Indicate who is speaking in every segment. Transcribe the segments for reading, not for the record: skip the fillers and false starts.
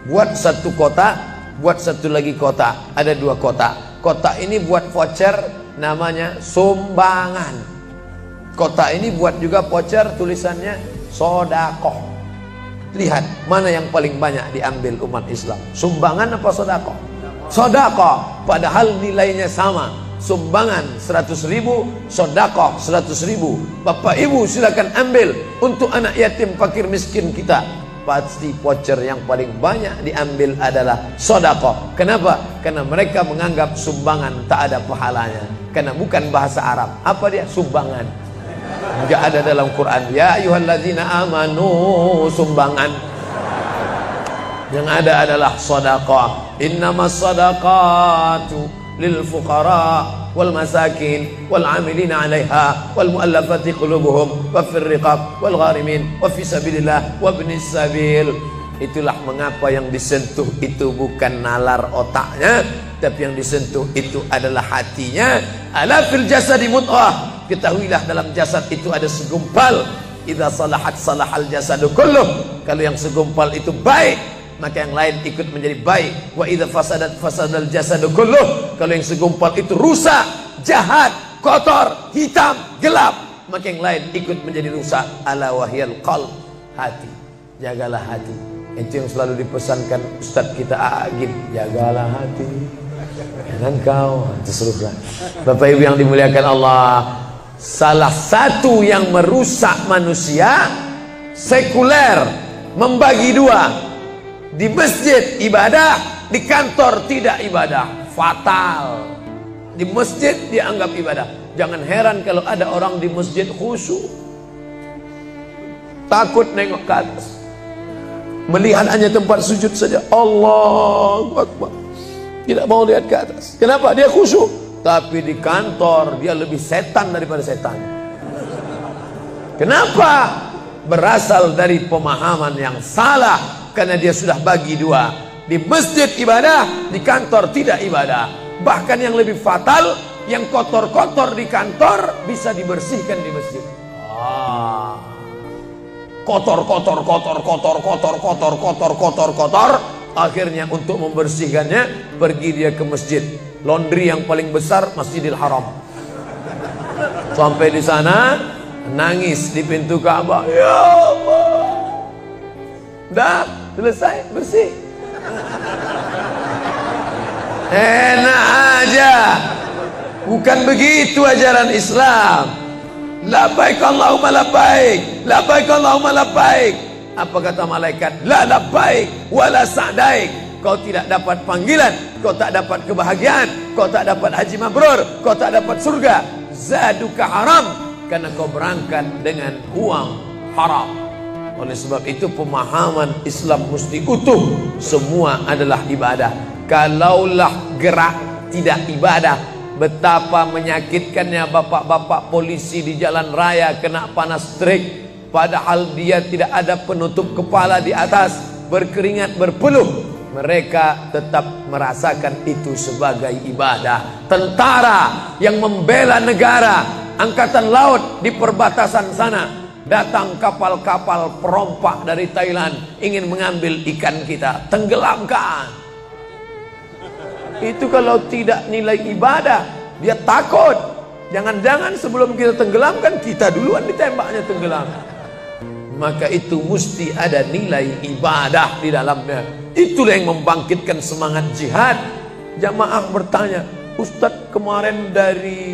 Speaker 1: Buat satu kotak, buat satu lagi kotak. Ada 2 kotak. Kotak ini buat voucher, namanya sumbangan. Kotak ini buat juga voucher, tulisannya sodakoh. Lihat mana yang paling banyak diambil umat Islam, sumbangan apa sodakoh? Sodakoh, padahal nilainya sama. Sumbangan 100.000, sodakoh 100.000. Bapak ibu silakan ambil untuk anak yatim fakir miskin kita. Pasti voucher yang paling banyak diambil adalah sodakoh. Kenapa? Karena mereka menganggap sumbangan tak ada pahalanya. Karena bukan bahasa Arab. Apa dia? Sumbangan. Enggak ada dalam Quran. Ya ayyuhalladzina amanu, sumbangan. Yang ada adalah sodakoh. Innamas sadaqatu lil fuqara wal masakin wal amilina 'alaiha wal mu'allafati qulubuhum wa fir riqab wal gharimin wa fi sabilillah wa ibnis sabil. Itulah mengapa yang disentuh itu bukan nalar otaknya, tapi yang disentuh itu adalah hatinya. Ala fil jasadi mudghah, ketahuilah dalam jasad itu ada segumpal. Idza salahat salahal jasadu kulluh, kalau yang segumpal itu baik, maka yang lain ikut menjadi baik. Wa idza fasadat fasadal jasadu kulluh, kalau yang segumpal itu rusak, jahat, kotor, hitam, gelap, maka yang lain ikut menjadi rusak. Ala wahyal qalb, hati. Jagalah hati. Itu yang selalu dipesankan Ustadz kita Agib, jagalah hati. Jangan kau terserah. Bapak Ibu yang dimuliakan Allah, salah satu yang merusak manusia sekuler, membagi 2. Di masjid ibadah, di kantor tidak ibadah, fatal. Di masjid dianggap ibadah. Jangan heran kalau ada orang di masjid khusyuk, takut nengok ke atas, melihat hanya tempat sujud saja. Allahu Akbar, tidak mau lihat ke atas. Kenapa? Dia khusyuk. Tapi di kantor dia lebih setan daripada setan. Kenapa? Berasal dari pemahaman yang salah. Karena dia sudah bagi 2. Di masjid ibadah, di kantor tidak ibadah. Bahkan yang lebih fatal, yang kotor-kotor di kantor bisa dibersihkan di masjid. Kotor. Akhirnya untuk membersihkannya, pergi dia ke masjid. Laundry yang paling besar Masjidil Haram. Sampai di sana, nangis di pintu Ka'bah. Ya Allah, dah selesai bersih. Enak aja. Bukan begitu ajaran Islam. Labbaik Allahumma labbaik, labbaik Allahumma labbaik. Apa kata malaikat? La labbaik wala sa'daik. Kau tidak dapat panggilan, kau tak dapat kebahagiaan, kau tak dapat haji mabrur, kau tak dapat surga. Zaduka haram, karena kau berangkat dengan uang haram. Oleh sebab itu pemahaman Islam mesti utuh. Semua adalah ibadah. Kalaulah gerak tidak ibadah, betapa menyakitkannya bapak-bapak polisi di jalan raya kena panas terik, padahal dia tidak ada penutup kepala di atas, berkeringat berpeluh. Mereka tetap merasakan itu sebagai ibadah. Tentara yang membela negara, angkatan laut di perbatasan sana, datang kapal-kapal perompak dari Thailand ingin mengambil ikan kita, tenggelamkan. Itu kalau tidak nilai ibadah, dia takut. Jangan-jangan sebelum kita tenggelamkan, kita duluan ditembaknya tenggelam. Maka itu mesti ada nilai ibadah di dalamnya. Itulah yang membangkitkan semangat jihad. Jamaah bertanya, Ustadz kemarin dari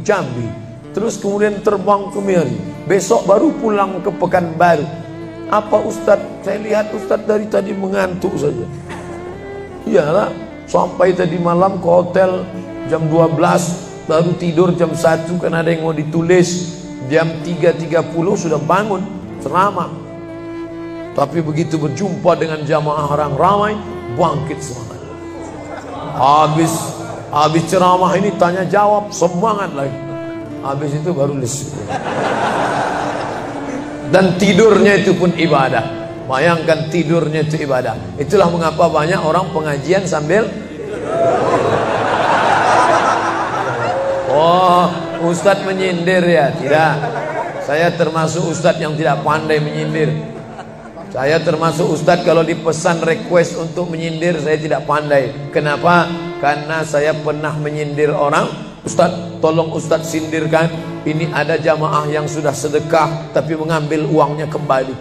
Speaker 1: Jambi, terus kemudian terbang ke Miri, besok baru pulang ke Pekanbaru. Apa Ustadz? Saya lihat Ustadz dari tadi mengantuk saja. Iyalah, sampai tadi malam ke hotel jam 12, baru tidur jam 1 karena ada yang mau ditulis. Jam 3.30 sudah bangun ceramah. Tapi begitu berjumpa dengan jamaah orang ramai, bangkit semangat. Habis ceramah ini tanya jawab, semangat lagi. Habis itu baru lesu. Dan tidurnya itu pun ibadah. Bayangkan tidurnya itu ibadah. Itulah mengapa banyak orang pengajian sambil oh, Ustadz menyindir ya? Tidak. Saya termasuk Ustadz yang tidak pandai menyindir. Saya termasuk ustadz kalau dipesan request untuk menyindir saya tidak pandai. Kenapa? Karena saya pernah menyindir orang. Ustadz, tolong ustadz sindirkan. Ini ada jamaah yang sudah sedekah tapi mengambil uangnya kembali.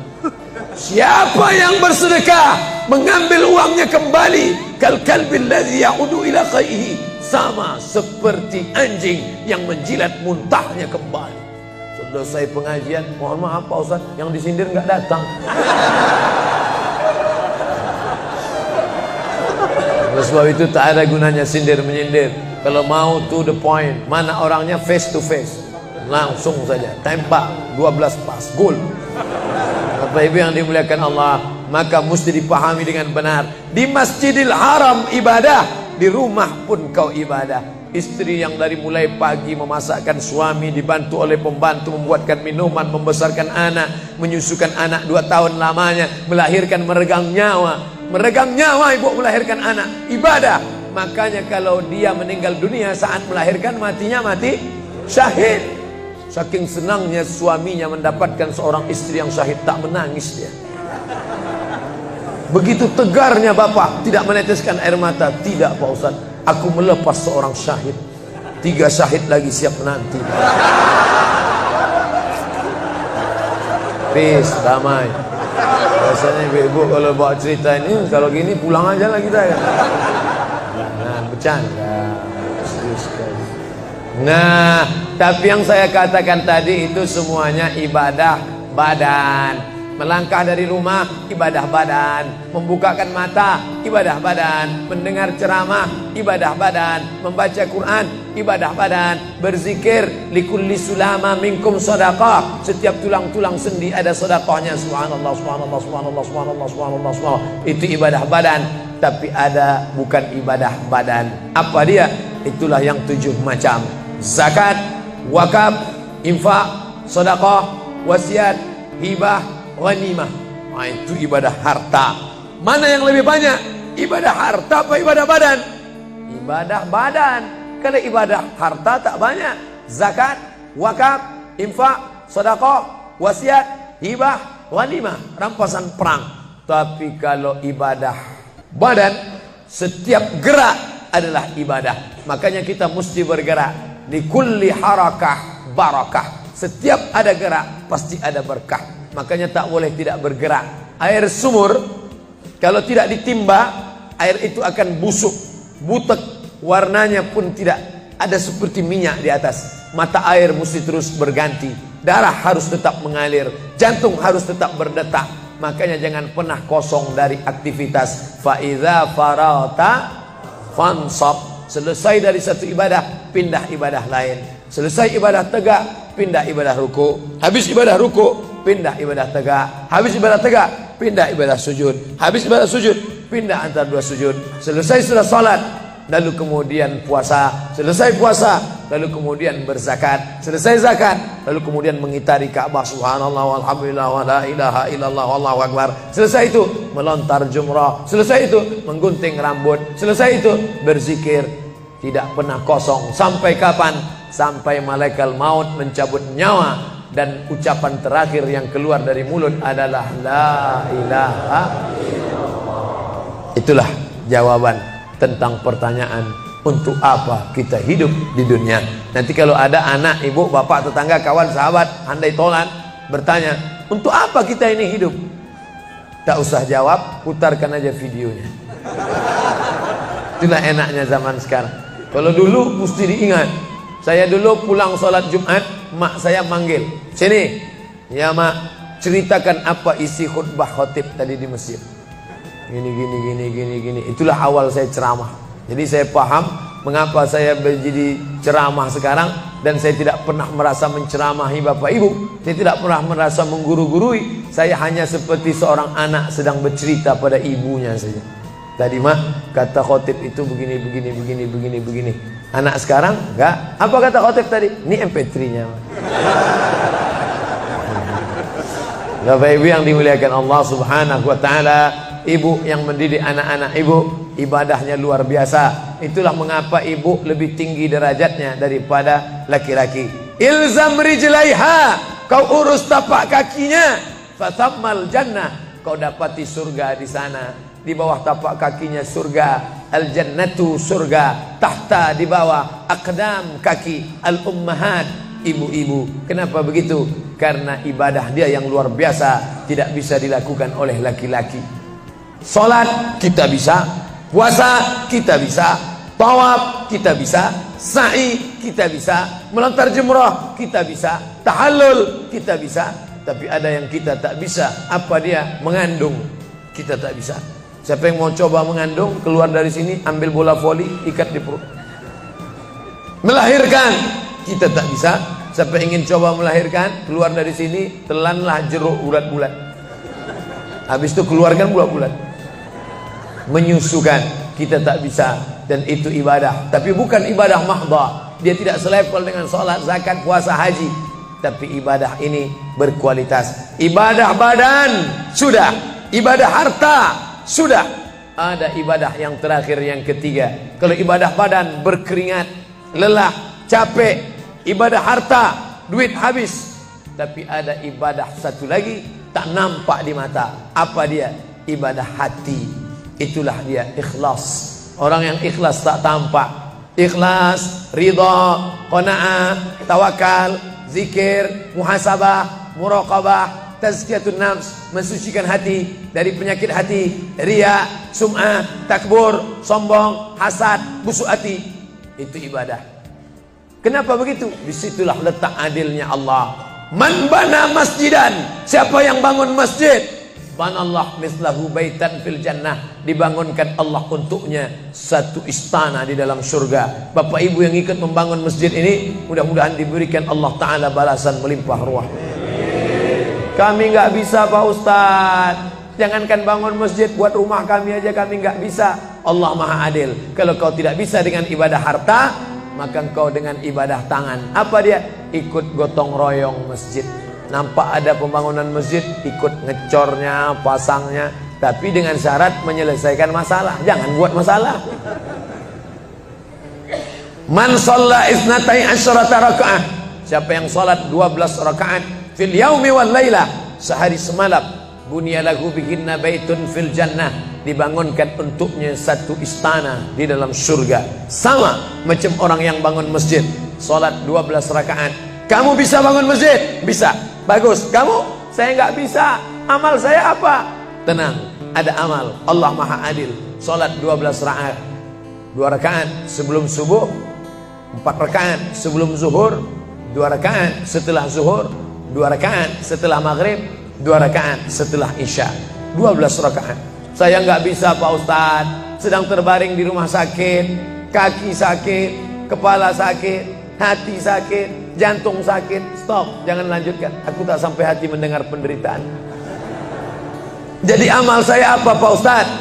Speaker 1: Siapa yang bersedekah mengambil uangnya kembali? Kal kalbil ladzi ya'udu ila qaihi. Sama seperti anjing yang menjilat muntahnya kembali. Selesai pengajian, mohon maaf Pak Ustaz, yang disindir nggak datang. Oleh sebab itu tak ada gunanya sindir menyindir. Kalau mau to the point, mana orangnya face to face, langsung saja tembak 12 pas, gol. Bapak Ibu yang dimuliakan Allah, maka mesti dipahami dengan benar. Di Masjidil Haram ibadah, di rumah pun kau ibadah. Istri yang dari mulai pagi memasakkan suami, dibantu oleh pembantu membuatkan minuman, membesarkan anak, menyusukan anak 2 tahun lamanya, melahirkan, meregang nyawa ibu melahirkan anak, ibadah. Makanya kalau dia meninggal dunia saat melahirkan, matinya mati syahid. Saking senangnya suaminya mendapatkan seorang istri yang syahid, tak menangis dia. Begitu tegarnya bapak, tidak meneteskan air mata. Tidak Pak Ustaz, aku melepas seorang syahid, 3 syahid lagi siap menanti. Peace, damai. Biasanya ibu-ibu kalau bawa cerita ini, kalau gini pulang aja lah kita ya. Nah, bercanda. Serius sekali. Nah, tapi yang saya katakan tadi itu semuanya ibadah badan. Melangkah dari rumah, ibadah badan. Membukakan mata, ibadah badan. Mendengar ceramah, ibadah badan. Membaca Quran, ibadah badan. Berzikir, likulli sulama minkum sedekah. Setiap tulang-tulang sendi ada sedekahnya. Subhanallah, subhanallah, subhanallah, subhanallah, subhanallah, subhanallah. Itu ibadah badan. Tapi ada bukan ibadah badan. Apa dia? Itulah yang 7 macam. Zakat, wakaf, infak, sedekah, wasiat, hibah, ghanimah. Nah, itu ibadah harta. Mana yang lebih banyak? Ibadah harta apa ibadah badan? Ibadah badan. Kalau ibadah harta tak banyak. Zakat, wakaf, infak, sedekah, wasiat, hibah, ghanimah, rampasan perang. Tapi kalau ibadah badan, setiap gerak adalah ibadah. Makanya kita mesti bergerak. Di kulli harakah barakah. Setiap ada gerak pasti ada berkah. Makanya tak boleh tidak bergerak. Air sumur kalau tidak ditimba, air itu akan busuk, butek, warnanya pun tidak ada seperti minyak di atas. Mata air mesti terus berganti. Darah harus tetap mengalir, jantung harus tetap berdetak. Makanya jangan pernah kosong dari aktivitas. Fa idza farata fansab. Selesai dari satu ibadah, pindah ibadah lain. Selesai ibadah tegak, pindah ibadah ruku. Habis ibadah ruku, pindah ibadah tegak. Habis ibadah tegak, pindah ibadah sujud. Habis ibadah sujud, pindah antara 2 sujud. Selesai sudah salat, lalu kemudian puasa. Selesai puasa, lalu kemudian berzakat. Selesai zakat, lalu kemudian mengitari Ka'bah. Subhanallah walhamdulillah wa la ilaha illallah wallahu akbar. Selesai itu melontar jumrah. Selesai itu menggunting rambut. Selesai itu berzikir. Tidak pernah kosong. Sampai kapan? Sampai malaikat maut mencabut nyawa dan ucapan terakhir yang keluar dari mulut adalah la ilaha illallah. Itulah jawaban tentang pertanyaan untuk apa kita hidup di dunia. Nanti kalau ada anak, ibu, bapak, tetangga, kawan, sahabat, andai tolan bertanya, untuk apa kita ini hidup? Tak usah jawab, putarkan aja videonya. Itulah enaknya zaman sekarang. Kalau dulu mesti diingat. Saya dulu pulang sholat Jumat, mak saya manggil, sini, ya mak, ceritakan apa isi khutbah khotib tadi di masjid. Gini. Itulah awal saya ceramah. Jadi saya paham mengapa saya menjadi ceramah sekarang. Dan saya tidak pernah merasa menceramahi bapak ibu. Saya tidak pernah merasa mengguru-gurui. Saya hanya seperti seorang anak sedang bercerita pada ibunya saja. Tadi mak, kata khotib itu begini. Anak sekarang enggak. Apa kata khotib tadi? Ini MP3-nya. Bapak ibu yang dimuliakan Allah subhanahu wa ta'ala, ibu yang mendidik anak-anak ibu, ibadahnya luar biasa. Itulah mengapa ibu lebih tinggi derajatnya daripada laki-laki. Ilzam rijlaiha, kau urus tapak kakinya, fatammal jannah, kau dapati surga di sana. Di bawah tapak kakinya surga, al-jannatu surga, tahta di bawah aqdam kaki al-ummahat, ibu-ibu. Kenapa begitu? Karena ibadah dia yang luar biasa, tidak bisa dilakukan oleh laki-laki. Salat kita bisa, puasa kita bisa, tawaf kita bisa, sa'i kita bisa, melontar jumrah kita bisa, tahallul kita bisa. Tapi ada yang kita tak bisa. Apa dia? Mengandung. Kita tak bisa. Siapa yang mau coba mengandung, keluar dari sini, ambil bola voli, ikat di perut. Melahirkan, kita tak bisa. Siapa yang ingin coba melahirkan, keluar dari sini, telanlah jeruk bulat-bulat. Habis itu keluarkan bulat-bulat. Menyusukan, kita tak bisa. Dan itu ibadah. Tapi bukan ibadah mahdhah. Dia tidak selevel dengan sholat, zakat, puasa, haji. Tapi ibadah ini berkualitas. Ibadah badan, sudah. Ibadah harta, sudah. Ada ibadah yang terakhir, yang ketiga. Kalau ibadah badan berkeringat, lelah, capek. Ibadah harta, duit habis. Tapi ada ibadah satu lagi, tak nampak di mata. Apa dia? Ibadah hati. Itulah dia ikhlas. Orang yang ikhlas tak tampak. Ikhlas, ridha, qanaah, tawakal, zikir, muhasabah, muraqabah, tazkiyatun nafs, mensucikan hati dari penyakit hati, riya, sum'ah, takbur, sombong, hasad, busuk hati. Itu ibadah. Kenapa begitu? Disitulah letak adilnya Allah. Man bana masjidan, siapa yang bangun masjid, banallah mislahu baitan fil jannah, dibangunkan Allah untuknya satu istana di dalam surga. Bapak ibu yang ikut membangun masjid ini, mudah-mudahan diberikan Allah Ta'ala balasan melimpah ruah. Kami nggak bisa Pak Ustadz. Jangankan bangun masjid, buat rumah kami aja kami nggak bisa. Allah Maha Adil. Kalau kau tidak bisa dengan ibadah harta, maka kau dengan ibadah tangan. Apa dia? Ikut gotong royong masjid. Nampak ada pembangunan masjid, ikut ngecornya, pasangnya. Tapi dengan syarat menyelesaikan masalah. Jangan buat masalah. Man shalla isnatai asyarata rakaat. Siapa yang salat 12 rakaat fil yaumi wal laila, sehari semalam, bunyalahu bihinna baitun fil jannah, dibangunkan untuknya satu istana di dalam surga. Sama macam orang yang bangun masjid, salat 12 rakaat. Kamu bisa bangun masjid? Bisa. Bagus. Kamu? Saya nggak bisa. Amal saya apa? Tenang, ada amal. Allah Maha Adil. Salat 12 rakaat. 2 rakaat sebelum subuh, 4 rakaat sebelum zuhur, 2 rakaat setelah zuhur, 2 rakaat setelah maghrib, 2 rakaat setelah isya. 12 rakaat. Saya nggak bisa Pak Ustadz, sedang terbaring di rumah sakit, kaki sakit, kepala sakit, hati sakit, jantung sakit. Stop, jangan lanjutkan. Aku tak sampai hati mendengar penderitaan. Jadi amal saya apa Pak Ustadz?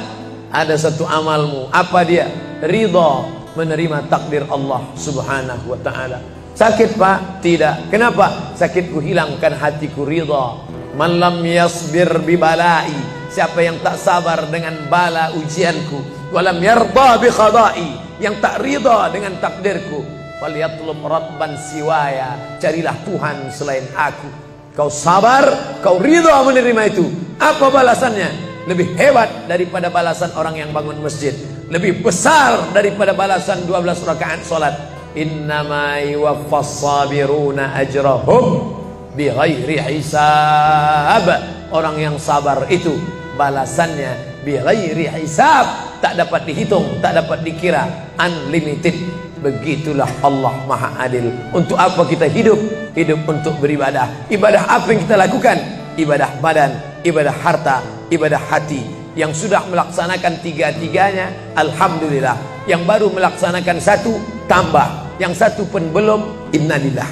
Speaker 1: Ada satu amalmu. Apa dia? Ridha, menerima takdir Allah Subhanahu wa ta'ala. Sakit Pak? Tidak. Kenapa? Sakitku hilangkan, hatiku ridha. Man lam yasbir bi balai, siapa yang tak sabar dengan bala ujianku, walam yarda bi qada'i, yang tak ridha dengan takdirku, falyatlub rabban siwaya, carilah Tuhan selain aku. Kau sabar, kau ridha menerima itu. Apa balasannya? Lebih hebat daripada balasan orang yang bangun masjid, lebih besar daripada balasan 12 rakaat salat. Innama yuwaffas sabiruna ajrahum bighairi hisab. Orang yang sabar itu balasannya bighairi hisab, tak dapat dihitung, tak dapat dikira, unlimited. Begitulah Allah Maha Adil. Untuk apa kita hidup? Hidup untuk beribadah. Ibadah apa yang kita lakukan? Ibadah badan, ibadah harta, ibadah hati. Yang sudah melaksanakan tiga-tiganya, alhamdulillah. Yang baru melaksanakan satu, tambah. Yang satu pun belum, innalillah.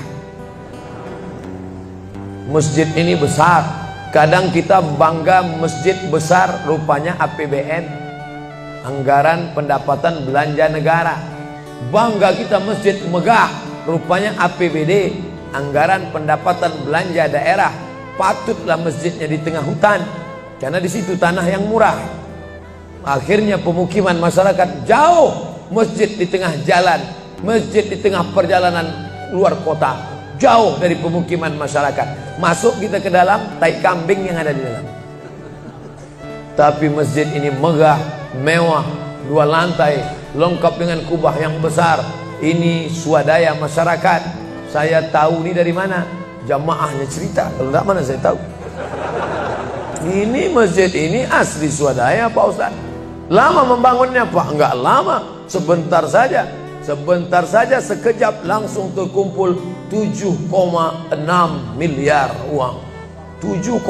Speaker 1: Masjid ini besar. Kadang kita bangga masjid besar, rupanya APBN, anggaran pendapatan belanja negara. Bangga kita masjid megah, rupanya APBD, anggaran pendapatan belanja daerah. Patutlah masjidnya di tengah hutan, karena di situ tanah yang murah. Akhirnya pemukiman masyarakat jauh, masjid di tengah jalan, masjid di tengah perjalanan luar kota, jauh dari pemukiman masyarakat. Masuk kita ke dalam, tai kambing yang ada di dalam. Tapi masjid ini megah, mewah, 2 lantai, lengkap dengan kubah yang besar. Ini swadaya masyarakat. Saya tahu ini dari mana? Jamaahnya cerita. Kalau tidak mana saya tahu. Ini masjid ini asli swadaya Pak Ustaz. Lama membangunnya Pak? Enggak lama, sebentar saja. Sebentar saja, sekejap langsung terkumpul 7,6 miliar uang. 7,6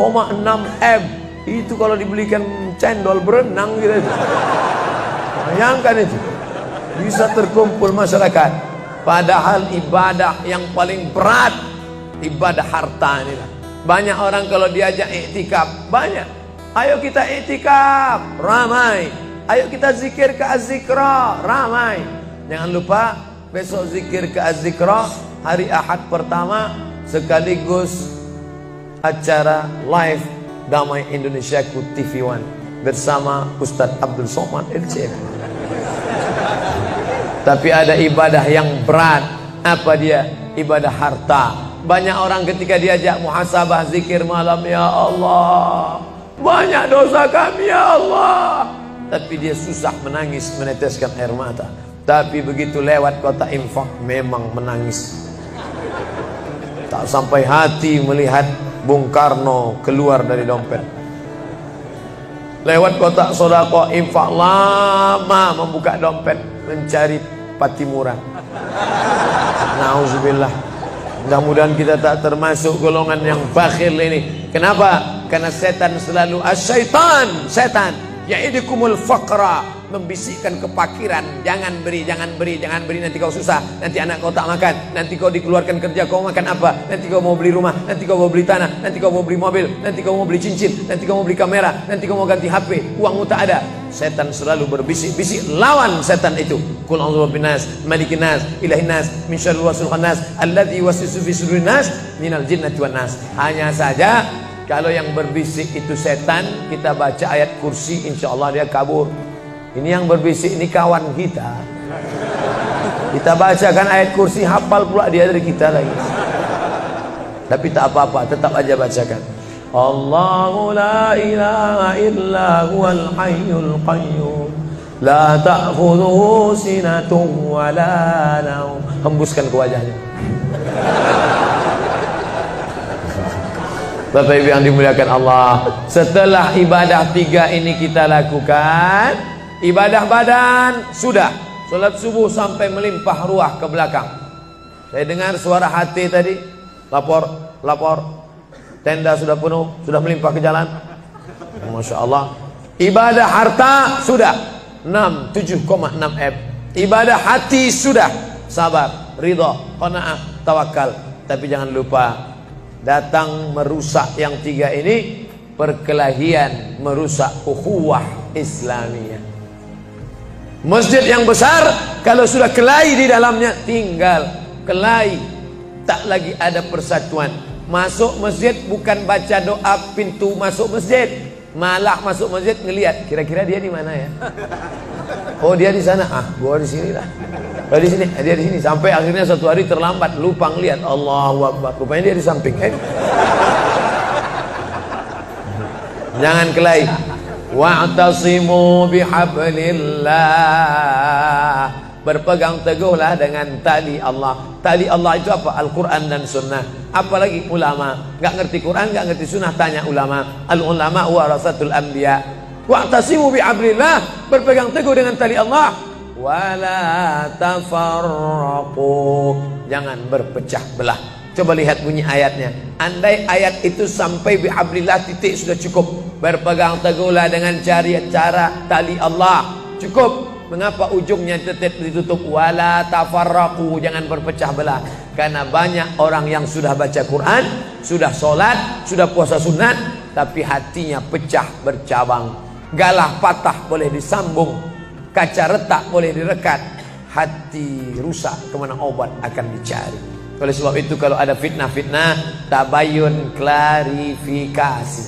Speaker 1: M. Itu kalau dibelikan cendol berenang gitu. Bayangkan itu. Bisa terkumpul masyarakat. Padahal ibadah yang paling berat, ibadah harta ini. Banyak orang kalau diajak iktikaf, banyak. Ayo kita iktikaf, ramai. Ayo kita zikir ke Az-Zikra, ramai. Jangan lupa besok zikir ke Az-Zikra hari Ahad pertama, sekaligus acara live Damai Indonesiaku TV One bersama Ustadz Abdul Somad LC. Tapi ada ibadah yang berat. Apa dia? Ibadah harta. Banyak orang ketika diajak muhasabah zikir malam, ya Allah, banyak dosa kami ya Allah, tapi dia susah menangis, meneteskan air mata. Tapi begitu lewat kota infak memang menangis. Tak sampai hati melihat Bung Karno keluar dari dompet. Lewat kotak sodako infak, lama membuka dompet mencari patimuran. Nauzubillah. Mudah-mudahan kita tak termasuk golongan yang bakhil ini. Kenapa? Karena setan selalu asyaitan, setan ya'idukumul faqra, membisikkan kepakiran. Jangan beri, jangan beri, jangan beri, nanti kau susah, nanti anak kau tak makan, nanti kau dikeluarkan kerja kau makan apa, nanti kau mau beli rumah, nanti kau mau beli tanah, nanti kau mau beli mobil, nanti kau mau beli cincin, nanti kau mau beli kamera, nanti kau mau ganti HP, uangmu tak ada. Setan selalu berbisik-bisik. Lawan setan itu. Qul a'udzu birabbinas, malikin nas, ilahin nas, min syarril waswasil khannas, alladzi yuwaswisu fi sudurin nas, minal jinnati wan nas. Hanya saja kalau yang berbisik itu setan, kita baca ayat kursi, insya Allah dia kabur. Ini yang berbisik ini kawan kita. Kita bacakan ayat kursi, hafal pula dia dari kita lagi. Tapi tak apa-apa, tetap aja bacakan. Allahu la ilaha illa huwal hayyul qayyum, la ta'khudhuhu sinatun wa la naum. Hembuskan ke wajahnya. Bapak Ibu yang dimuliakan Allah, setelah ibadah 3 ini kita lakukan, ibadah badan sudah, sholat subuh sampai melimpah ruah ke belakang. Saya dengar suara hati tadi, lapor, tenda sudah penuh, sudah melimpah ke jalan. Masya Allah. Ibadah harta sudah 7,6 M. Ibadah hati sudah, sabar, ridha, qanaah, tawakal. Tapi jangan lupa, datang merusak yang 3 ini, perkelahian, merusak ukhuwah Islamiyah. Masjid yang besar, kalau sudah kelahi di dalamnya, tinggal kelahi, tak lagi ada persatuan. Masuk masjid bukan baca doa pintu masuk masjid, malah masuk masjid ngelihat kira-kira dia di mana ya. Oh dia di sana, gua di sini lah. Oh di sini, dia di sini. Sampai akhirnya suatu hari terlambat, lupa ngelihat. Allahu Akbar, rupanya dia di samping. Jangan kelahi. Wa'tasimu bihablillah, berpegang teguhlah dengan tali Allah. Tali Allah itu apa? Al-Quran dan Sunnah. Apalagi ulama, nggak ngerti Quran, nggak ngerti Sunnah, tanya ulama. Al-ulama warasatul anbiya. Wa'tasimu bihablillah, berpegang teguh dengan tali Allah. Wala tafarraqu, jangan berpecah belah. Coba lihat bunyi ayatnya. Andai ayat itu sampai bihablillah titik sudah cukup. Berpegang teguhlah dengan cara tali Allah, cukup. Mengapa ujungnya tetap ditutup? Wala tafarraqu, jangan berpecah belah. Karena banyak orang yang sudah baca Quran, sudah sholat, sudah puasa sunat, tapi hatinya pecah bercabang. Galah patah boleh disambung, kaca retak boleh direkat, hati rusak kemana obat akan dicari. Oleh sebab itu kalau ada fitnah-fitnah, tabayun, klarifikasi.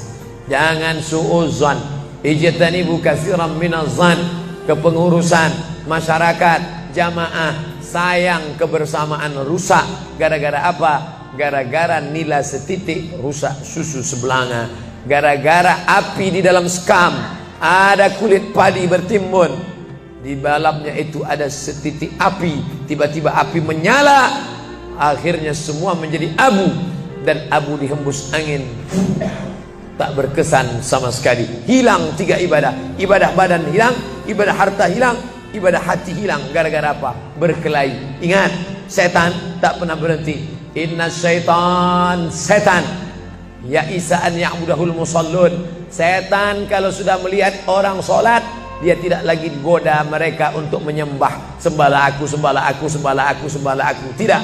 Speaker 1: Jangan su'uzan. Ijtanibu katsiran minaz-zan. Kepengurusan, masyarakat, jamaah, sayang kebersamaan rusak. Gara-gara apa? Gara-gara nila setitik rusak susu sebelanga. Gara-gara api di dalam sekam, ada kulit padi bertimbun, di dalamnya itu ada setitik api, tiba-tiba api menyala, akhirnya semua menjadi abu, dan abu dihembus angin, tak berkesan sama sekali. Hilang 3 ibadah, ibadah badan hilang, ibadah harta hilang, ibadah hati hilang. Gara-gara apa? Berkelahi. Ingat, setan tak pernah berhenti. Inna syaitan, setan ya isa'an ya'budahul musallun. Setan kalau sudah melihat orang sholat, dia tidak lagi goda mereka untuk menyembah, sembahlah aku, sembahlah aku, sembahlah aku, sembahlah aku. Tidak.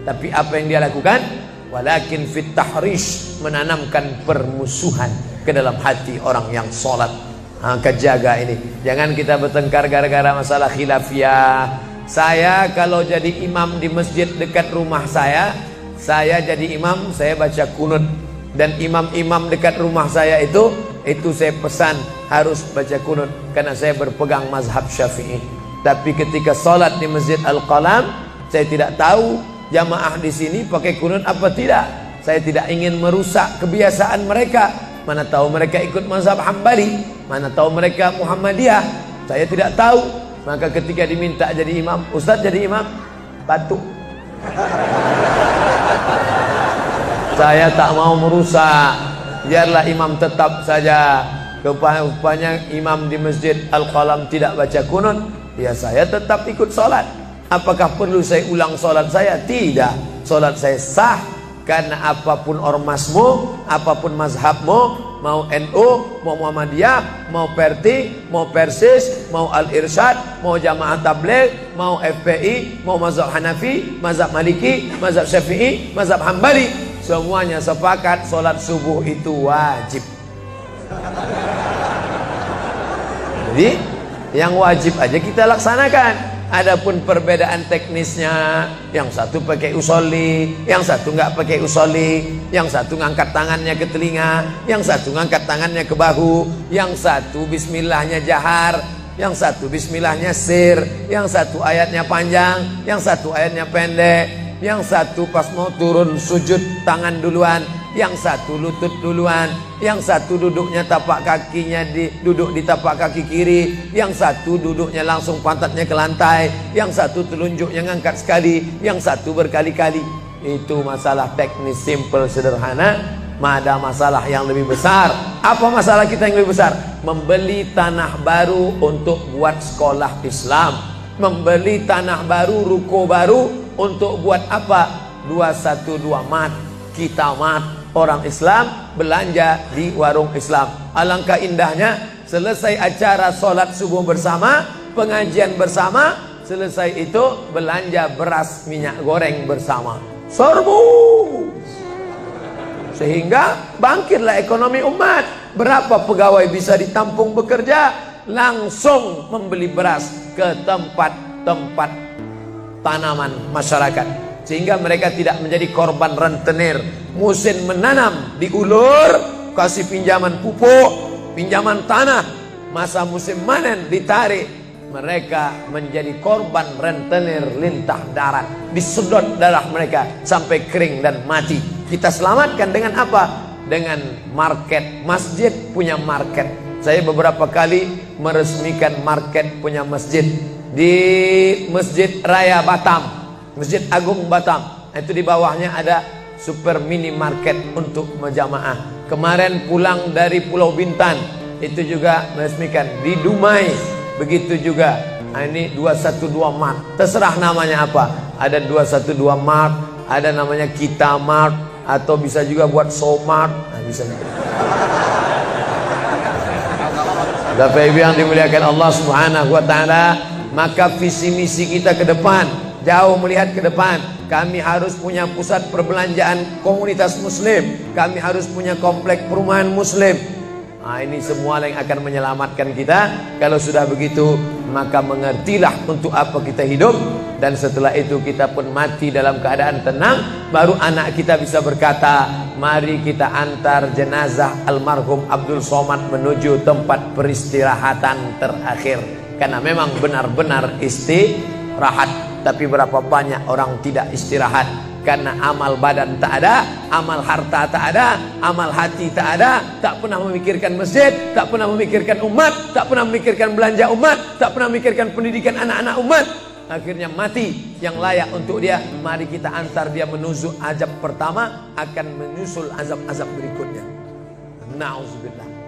Speaker 1: Tapi apa yang dia lakukan? Walakin fit tahrish, menanamkan permusuhan ke dalam hati orang yang sholat. Angkat jaga ini. Jangan kita bertengkar gara-gara masalah khilafiyah. Saya kalau jadi imam di masjid dekat rumah saya jadi imam, saya baca kunut. Dan imam-imam dekat rumah saya itu saya pesan harus baca kunut, karena saya berpegang mazhab Syafi'i. Tapi ketika sholat di Masjid Al-Qalam, saya tidak tahu jamaah di sini pakai kunut apa tidak. Saya tidak ingin merusak kebiasaan mereka. Mana tahu mereka ikut mazhab Hambali, mana tahu mereka Muhammadiyah, saya tidak tahu. Maka ketika diminta jadi imam, Ustaz jadi imam, batuk. Saya tak mau merusak, biarlah imam tetap saja. Rupanya imam di Masjid Al-Qalam tidak baca kunut, ya saya tetap ikut sholat. Apakah perlu saya ulang sholat saya? Tidak. Sholat saya sah, karena apapun ormasmu, apapun mazhabmu, mau NU, mau Muhammadiyah, mau Perti, mau Persis, mau Al-Irsyad, mau Jamaah Tabligh, mau FPI, mau mazhab Hanafi, mazhab Maliki, mazhab Syafi'i, mazhab Hambali, semuanya sepakat sholat subuh itu wajib. Jadi yang wajib aja kita laksanakan. Adapun perbedaan teknisnya, yang satu pakai usolli, yang satu nggak pakai usolli, yang satu ngangkat tangannya ke telinga, yang satu ngangkat tangannya ke bahu, yang satu bismillahnya jahar, yang satu bismillahnya sir, yang satu ayatnya panjang, yang satu ayatnya pendek, yang satu pas mau turun sujud tangan duluan, yang satu lutut duluan, yang satu duduknya tapak kakinya duduk di tapak kaki kiri, yang satu duduknya langsung pantatnya ke lantai, yang satu telunjuknya ngangkat sekali, yang satu berkali-kali. Itu masalah teknis simple sederhana. Ada masalah yang lebih besar. Apa masalah kita yang lebih besar? Membeli tanah baru untuk buat sekolah Islam, membeli tanah baru, ruko baru untuk buat apa? 212 mat, kita mat. Orang Islam belanja di warung Islam. Alangkah indahnya, selesai acara sholat subuh bersama, pengajian bersama, selesai itu belanja beras minyak goreng bersama. Serbu. Sehingga bangkitlah ekonomi umat. Berapa pegawai bisa ditampung bekerja? Langsung membeli beras ke tempat-tempat tanaman masyarakat, sehingga mereka tidak menjadi korban rentenir. Musim menanam diulur, kasih pinjaman pupuk, pinjaman tanah. Masa musim panen ditarik, mereka menjadi korban rentenir lintah darat. Disedot darah mereka sampai kering dan mati. Kita selamatkan dengan apa? Dengan market. Masjid punya market. Saya beberapa kali meresmikan market punya masjid di Masjid Raya Batam, Masjid Agung Batam. Itu di bawahnya ada super mini market untuk menjamaah. Kemarin pulang dari Pulau Bintan, itu juga meresmikan di Dumai. Begitu juga. Nah, ini 212 Mart. Terserah namanya apa. Ada 212 Mart, ada namanya Kita Mart, atau bisa juga buat Somart. Nah, bisa. Bapak Ibu yang dimuliakan Allah Subhanahu wa taala, maka visi misi kita ke depan, jauh melihat ke depan. Kami harus punya pusat perbelanjaan komunitas muslim, kami harus punya komplek perumahan muslim. Nah, ini semua yang akan menyelamatkan kita. Kalau sudah begitu, maka mengertilah untuk apa kita hidup. Dan setelah itu kita pun mati dalam keadaan tenang. Baru anak kita bisa berkata, mari kita antar jenazah almarhum Abdul Somad menuju tempat peristirahatan terakhir. Karena memang benar-benar istirahat. Tapi berapa banyak orang tidak istirahat. Karena amal badan tak ada, amal harta tak ada, amal hati tak ada. Tak pernah memikirkan masjid, tak pernah memikirkan umat, tak pernah memikirkan belanja umat, tak pernah memikirkan pendidikan anak-anak umat. Akhirnya mati yang layak untuk dia. Mari kita antar dia menuju azab pertama, akan menyusul azab-azab berikutnya. Na'udzubillah.